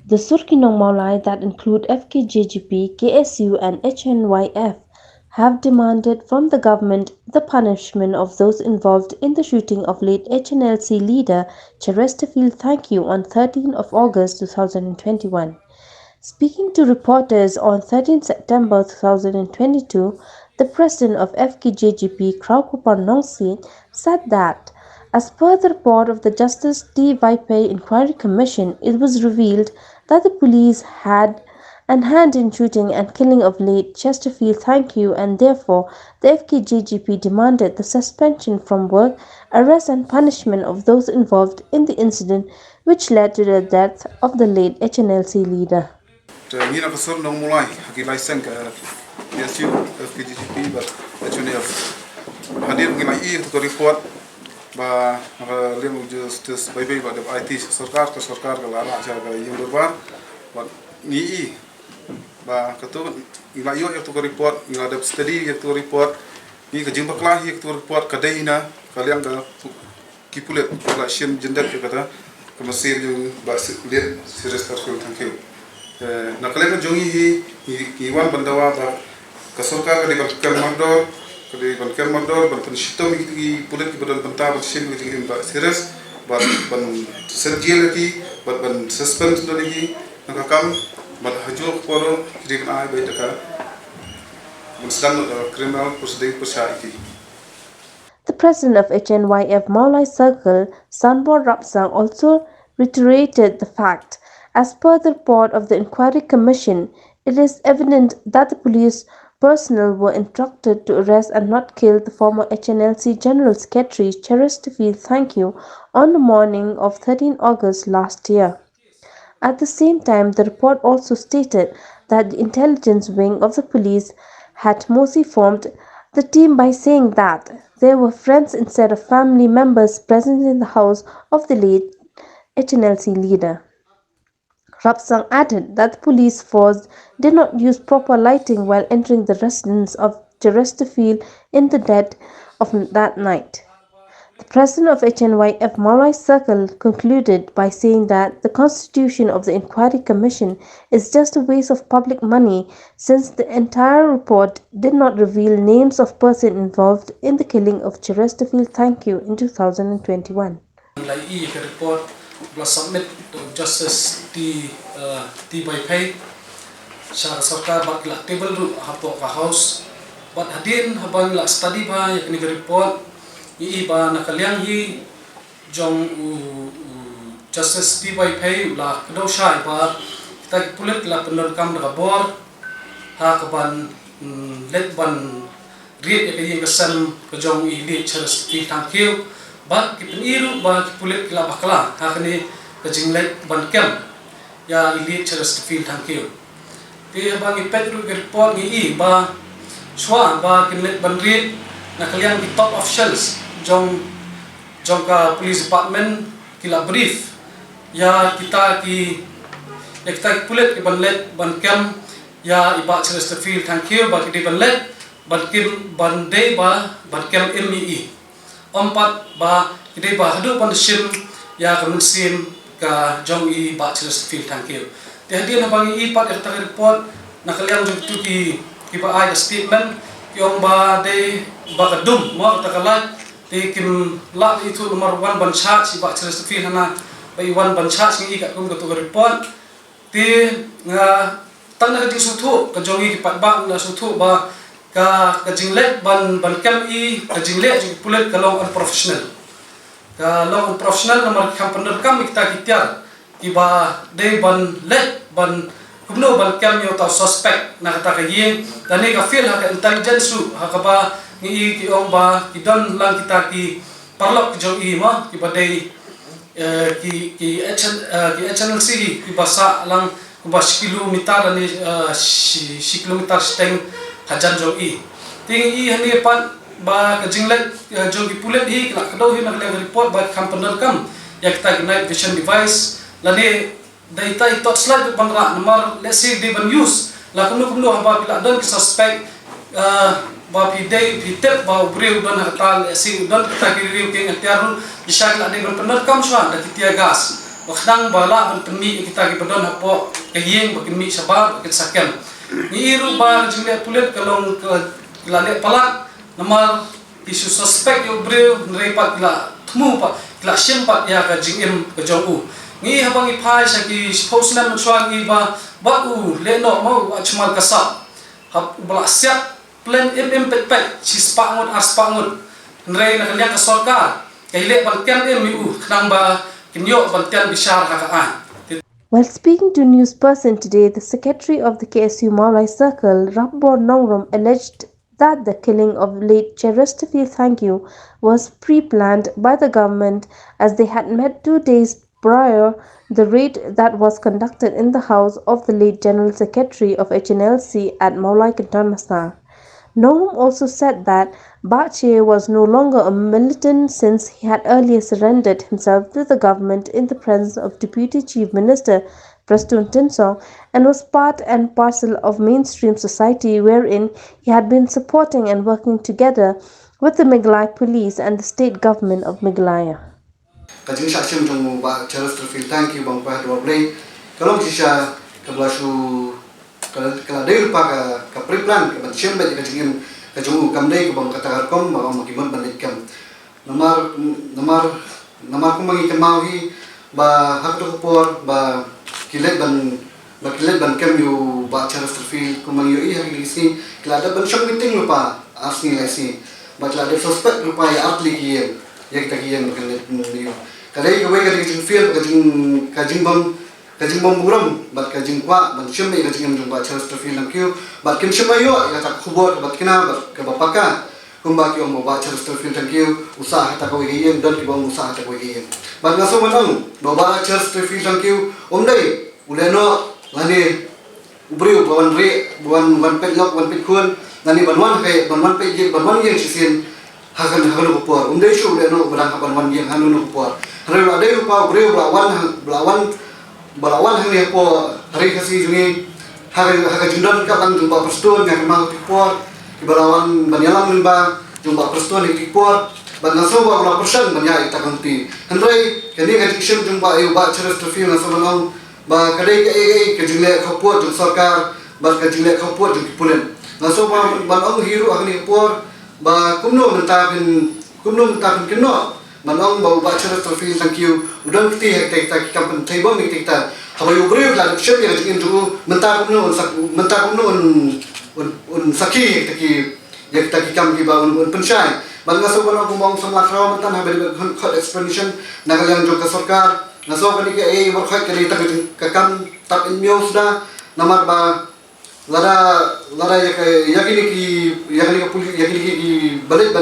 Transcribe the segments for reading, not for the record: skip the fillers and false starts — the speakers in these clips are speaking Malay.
The Sur Ki Nong Mawlai that include FKJGP, KSU and HNYF have demanded from the government the punishment of those involved in the shooting of late HNLC leader Cheristerfield Thangkhiew on 13 August 2021. Speaking to reporters on 13 September 2022, the president of FKJGP, Khrawkupar Nongsiej, said that, as per the report of the Justice D. Vaiphei Inquiry Commission, it was revealed that the police had an hand in shooting and killing of late Cheristerfield Thangkhiew, and therefore the FKJGP demanded the suspension from work, arrest and punishment of those involved in the incident which led to the death of the late HNLC leader. Nina ka Sur Nong Mawlai haki license ka PSU FKJGP ba HNYF hadir ngai to report ba lemu justice Vaiphei ba IT sarkar ka lara cha ka yung bar ba ni ba ka to ngai yo to report ngai da study to report ni ka jing bakla to report ka daina ka liang ka kipulet la shin jenda ka kata ka masir yung ba lihat Cheristerfield Thangkhiew nakalek jongi hi wan bandawa ba kasoka ka di ban mandor ban shito mi ki pulit ki badal banta ban shin mi ba serious ban serjel ki ban suspend do lagi nakakam ban hajo poro ki ban ai ba taka ban sedang criminal proceeding persyaiki. The president of HNYF Mawlai Circle, Sanbor Rapsang, also reiterated the fact. As per the report of the Inquiry Commission, it is evident that the police personnel were instructed to arrest and not kill the former HNLC General Secretary Cheristerfield Thangkhiew on the morning of 13 August last year. At the same time, the report also stated that the intelligence wing of the police had mostly formed the team by saying that there were friends instead of family members present in the house of the late HNLC leader. Rapsang added that the police force did not use proper lighting while entering the residence of Cheristerfield in the dead of that night. The president of HNYF Mawlai Circle concluded by saying that the constitution of the Inquiry Commission is just a waste of public money since the entire report did not reveal names of persons involved in the killing of Cheristerfield Thangkhiew in 2021. Plus submit to Justice T. Vaiphei sa sarkar bat la table ru hapo ka house bat hadin habang la study ba yak ni report iba nakaliang hi jong Justice T. Vaiphei la kdo shai ba kita pulit la penerkam da bor ha ka ban let ban read yak yang kesan ke jong ili Cheristerfield Thangkhiew ba kipen iru ba pulit la bakla hakni kajinglek ban kem ya ili Cheristerfield Thangkhiew ti bang ipet ru report ni ba swa ba kinlet ban read nakaliang di top officials jong ka police department kila brief ya kita pulit ban let ban kem ya iba Cheristerfield Thangkhiew ba ki ban let ban kim ban day ba ban kem mi empat ba kita ba hadu pan sim ya kemensim ka jong ba Cheristerfield Thangkhiew jadi na bang pat ta report nakaliang tu ki ba ai statement yung ba de ba kadum mo ta kala ti kim la itu nomor 1 ban charge ba Cheristerfield na ba 1 ban charge ngi ka kum ka tu report ti nga tan na di sutu ka jong pat ba na sutu ba ka jinglek ban kem ka jinglek ji pulit ka long unprofessional nomor kam penerkam kita ki ba de ban let ban kumno ban kem yo ta suspect na kata ka yeng dan ni ka feel ha ka intelligence su ha ka ba ni ki ong ba ki don lang kita ki parlok ki jong ma ki ba de ki HNLC ki basa lang ba kilometer ni kilometer steng hajan jong ting hani pan ba ka jinglek jong pulet hi la kado hi nak report ba company kam ya kita night vision device lani data itu slide ban ra nomor let's say they ban use la kuno ba pila don ki suspect ba pi day pi tep ba bre don hatal si don kita ki riu ke tiaru isha la de ban kam swa da ki tia gas wakdang bala ban temi kita ki badon hapo kayeng bakin mi sabab bakin saken ni iru ba jingle pulet kalong ke lale palak namar isu suspek yo breu nrepat la tmu pa la sempat ya ka jingim ke jongu ni habang ipai saki spokesman msuagi ba u leno mau achmal kasap hab bala siap plan pet si spangut aspangut nrei na kanya ka sarkar kaile bantian mu nang ba kinyo bantian bishar hakaan. While speaking to news person today, the secretary of the KSU Mawlai Circle, Khrawkupar Nongsiej, alleged that the killing of late Cheristerfield Thangkhiew was pre-planned by the government as they had met 2 days prior the raid that was conducted in the house of the late General Secretary of HNLC at Mawlai Kantan. Noam also said that Vaiphei was no longer a militant since he had earlier surrendered himself to the government in the presence of Deputy Chief Minister Prastun Tinsong and was part and parcel of mainstream society wherein he had been supporting and working together with the Meghalaya police and the state government of Meghalaya. Kajing saksyon jong ba Cheristerfield Thangkhiew bang pa dua play kalau sisa kablasu kalau dia lupa ke pre-plan ke bansiem baik kajing kajung kamdai ke bang kata kom bang makimot bandit kam namar ko mangi kemawi ba hak to por ba kilet ban kam yu ba Cheristerfield ko mangi yu hak lisi kelada ban shop meeting lupa asni lisi ba kelada suspect lupa ya atli kiyen ya kita kiyen kelet yu kadai ko wega kajing feel kajing bom buram bat kajing kwa ban shemai kajing jumpa Cheristerfield Thangkhiew bat kim shemai yo ya tak khubor bat kina bat ke bapaka kumba ki om ba Cheristerfield Thangkhiew usaha ta ko giyen dan ki bom usaha ta ko giyen bat ngaso manang do ba Cheristerfield Thangkhiew dai uleno lani ubriu buan pet lok buan pet kun lani banwan pe je banwan ye sisin hakan ko por dai shu uleno barang banwan ye hanu ko por rela dai lupa ubriu balawan hang po hari kasi jungi hari jindan ka bang jumpa Prastun yang mau tipor di balawan banyalang limba jumpa Prastun di tipor ban naso ba bala persen banya ita kanti hendrai kini ka diksem jumpa ayu ba Cheristerfield naso banong ba kadai ke jingle khopor jung sarkar ba ka jingle khopor jung pulen naso ba banong hiru akni por ba kumno mentapin keno manong bau ba Cheristerfield Thangkhiew udang kita kampen table ni kita habayu breu la shep ya jing tu mentar kumno un saki taki ya taki kam ki ba un pensyai ban ngaso bana kumong samla khraw matan habari khot explanation nagalang jo ka sarkar ngaso kani ke ei war khot kali tak ka kam tap in news da namar ba lada ya kini ki balik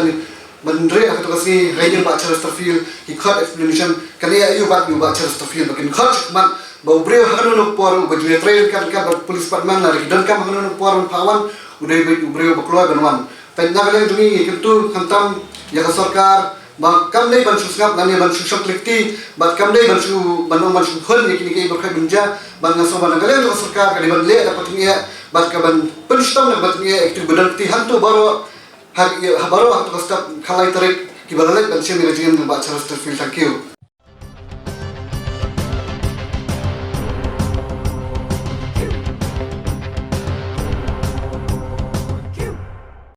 Bandre aku kasi hiding ba Cheristerfield he cut explanation kali ayu ba Cheristerfield bakin cut man bau breu hanu por ba jule train kan police department la dan kam hanu por pawan udai breu ba keluar banwan pen nagaleng jungi kentu kantam ya sarkar ba kam nei ban susngap nani ban susok lekti ba kam nei ban su banong ban su hon ni kini ba khai bunja ban ngaso ban nagaleng sarkar kali ban le dapat ni ba ka ban penstong na bat ni aktif badan ti hantu baro baru waktu stop kalai tarik kibalalek dan sih mirajin ba Cheristerfield Thangkhiew